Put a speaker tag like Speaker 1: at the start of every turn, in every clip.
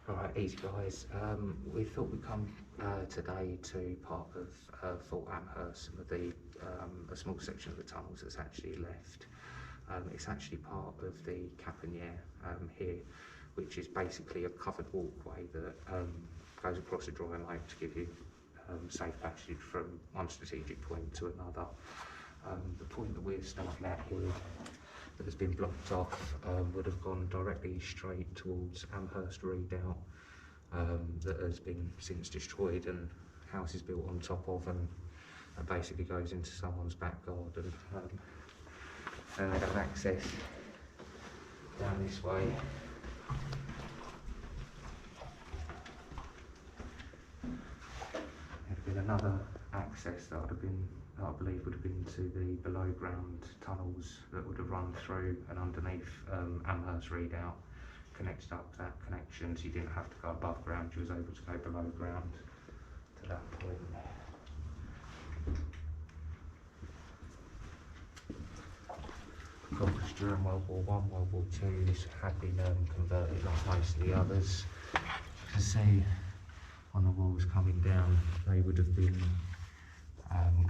Speaker 1: Right, easy guys. We thought we'd come today to part of Fort Amherst, some of the a small section of the tunnels that's actually left. It's actually part of the Caponier here, which is basically a covered walkway that goes across a dry lake to give you safe passage from one strategic point to another. The point that we're starting at here that has been blocked off would have gone directly straight towards Amherst redoubt that has been since destroyed and houses built on top of, and basically goes into someone's back garden. And they have access down this way. There'd been another access that would have been, I believe, would have been to the below ground tunnels that would have run through and underneath Amherst redoubt, connected up that connection, so you didn't have to go above ground, you was able to go below ground to that point. Of course, during World War I, World War II, this had been converted like most of the others. You can see on the walls coming down, they would have been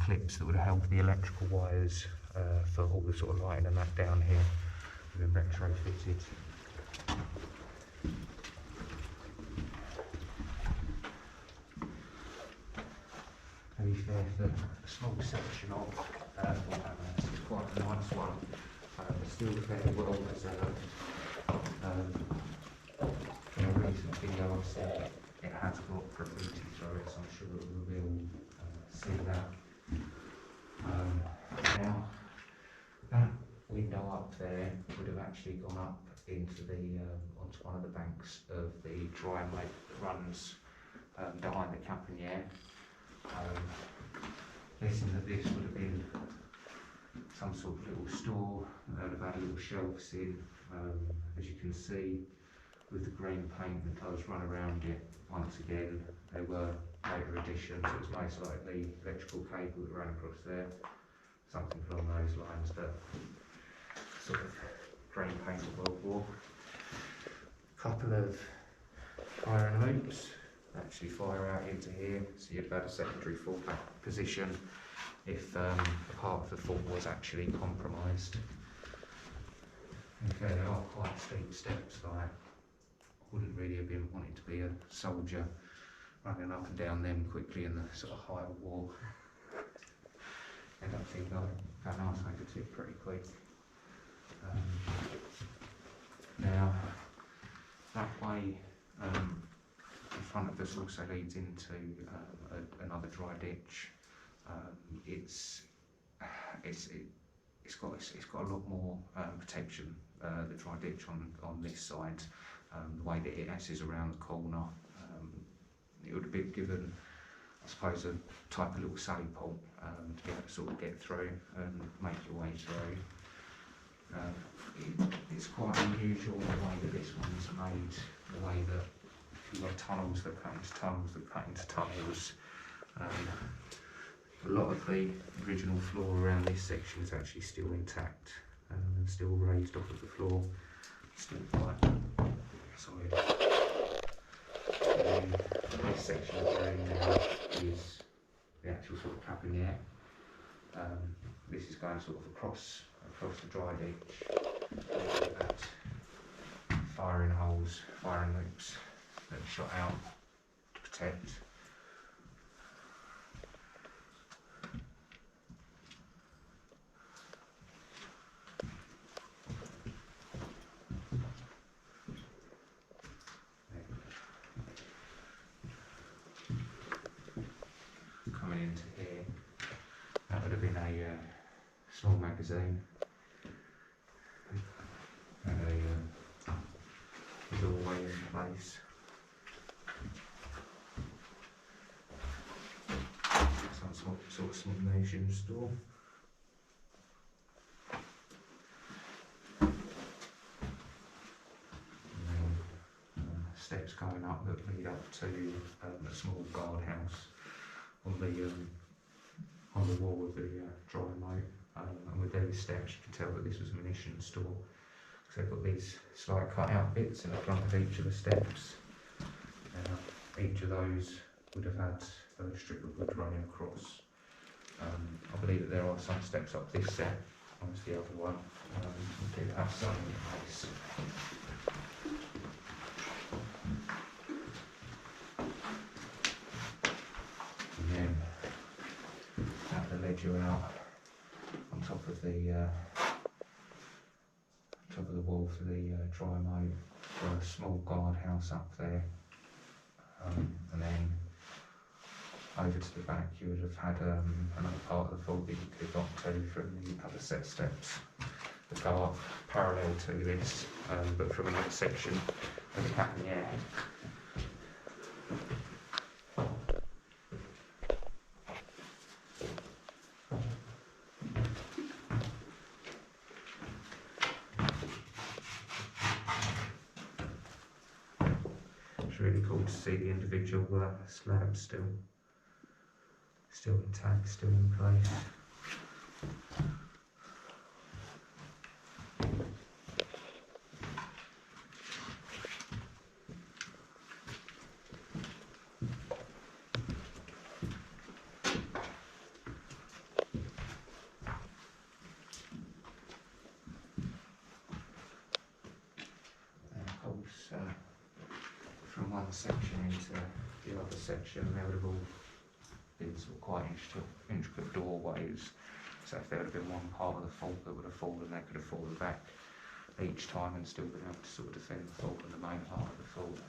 Speaker 1: clips that would have held the electrical wires for all the sort of lighting and that down here, would have been retrofitted. To be fair, for a small section of Fort Amherst, it's quite a nice one. Still fairly well preserved. In a recent video I've said it has got graffiti through it, so I'm sure we will see that. Now, that window up there would have actually gone up into the onto one of the banks of the dry lake that runs behind the Caponier. Guessing that this would have been some sort of little store that would have had little shelves in, as you can see, with the green paint that does run around it. Once again, they were later additions, so it's most likely electrical cable that ran across there, something along those lines, but sort of green paint of World War. Couple of iron hoops actually fire out into here, so you'd have had a secondary fallback position if part of the fort was actually compromised. Okay, there are quite steep steps, like I wouldn't really have been wanting to be a soldier running up and down them quickly in the sort of height of war. End up thinking, oh, that nice way to tip pretty quick. Now, that way in front of us also leads into another dry ditch. It's got a lot more protection, the dry ditch on this side, the way that it acts around the corner. It would have been given, I suppose, a type of little sally pole to be able to sort of get through and make your way through. It's quite unusual the way that this one's made, the way that you've got tunnels that cut into tunnels that cut into tunnels. A lot of the original floor around this section is actually still intact and still raised off of the floor. Still quite solid. This section of the room now is the actual sort of Caponier. This is going sort of across the dry ditch at firing holes, firing loops that are shot out to protect. Coming into here, that would have been a small magazine and a doorway in place. Some sort of simulation store. Steps going up that lead up to a small guardhouse on the wall of the dry moat. And with those steps you can tell that this was a munitions store. So they've got these slight cut out bits in the front of each of the steps. Each of those would have had a strip of wood running across. I believe that there are some steps up this set, onto the other one. We do have some in place. And then that will lead you out on top of the wall for the dry moat, for a small guardhouse up there, and then over to the back you would have had another part of the fort that you could have got to from the other set steps that go up parallel to this, but from another section of the Caponier. It's really cool to see the individual slabs still intact, still in place. And of course, from one section into the other section, there would have all been sort of quite intricate doorways. So if there would have been one part of the fort that would have fallen, they could have fallen back each time and still been able to sort of defend the fort and the main part of the fort.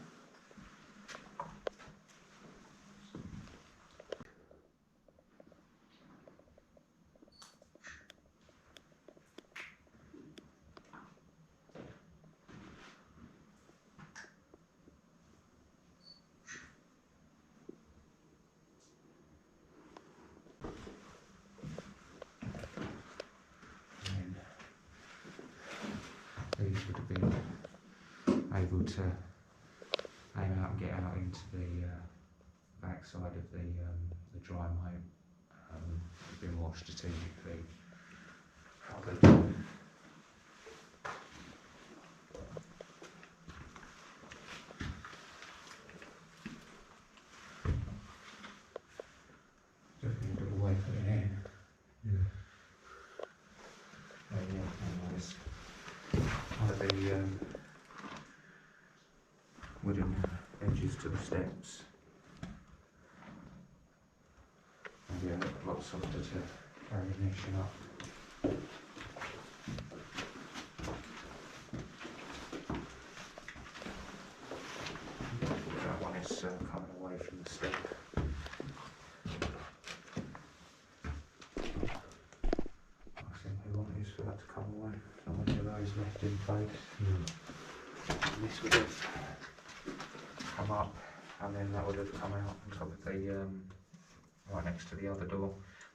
Speaker 1: These would have been able to aim out and get out into the back side of the dry moat. A bit more strategically. Definitely a double way for it in. Yeah. Oh yeah, nice. One of the wooden edges to the steps. And yeah, a lot softer to carry the nation up. That one is coming away from the step. I think we want is for that to come away. Not many of those left in place. And this would have come up, and then that would have come out on top of the right next to the other door.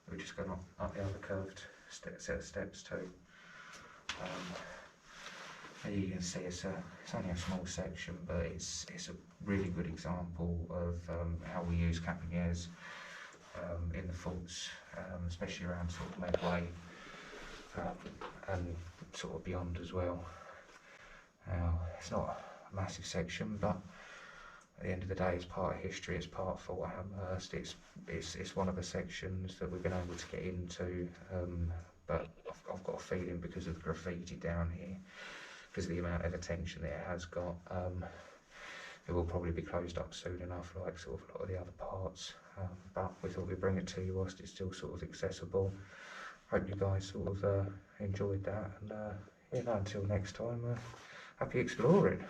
Speaker 1: We've just gone up the other curved set of steps too. As you can see, it's only a small section, but it's a really good example of how we use Caponiers in the forts, especially around sort of Medway and sort of beyond as well. Now, it's not a massive section, but at the end of the day, it's part of history. It's part of Fort Amherst. It's one of the sections that we've been able to get into, but I've got a feeling because of the graffiti down here, because of the amount of attention that it has got, it will probably be closed up soon enough, like sort of a lot of the other parts. But we thought we'd bring it to you whilst it's still sort of accessible. Hope you guys sort of enjoyed that, and yeah, no, until next time, happy exploring.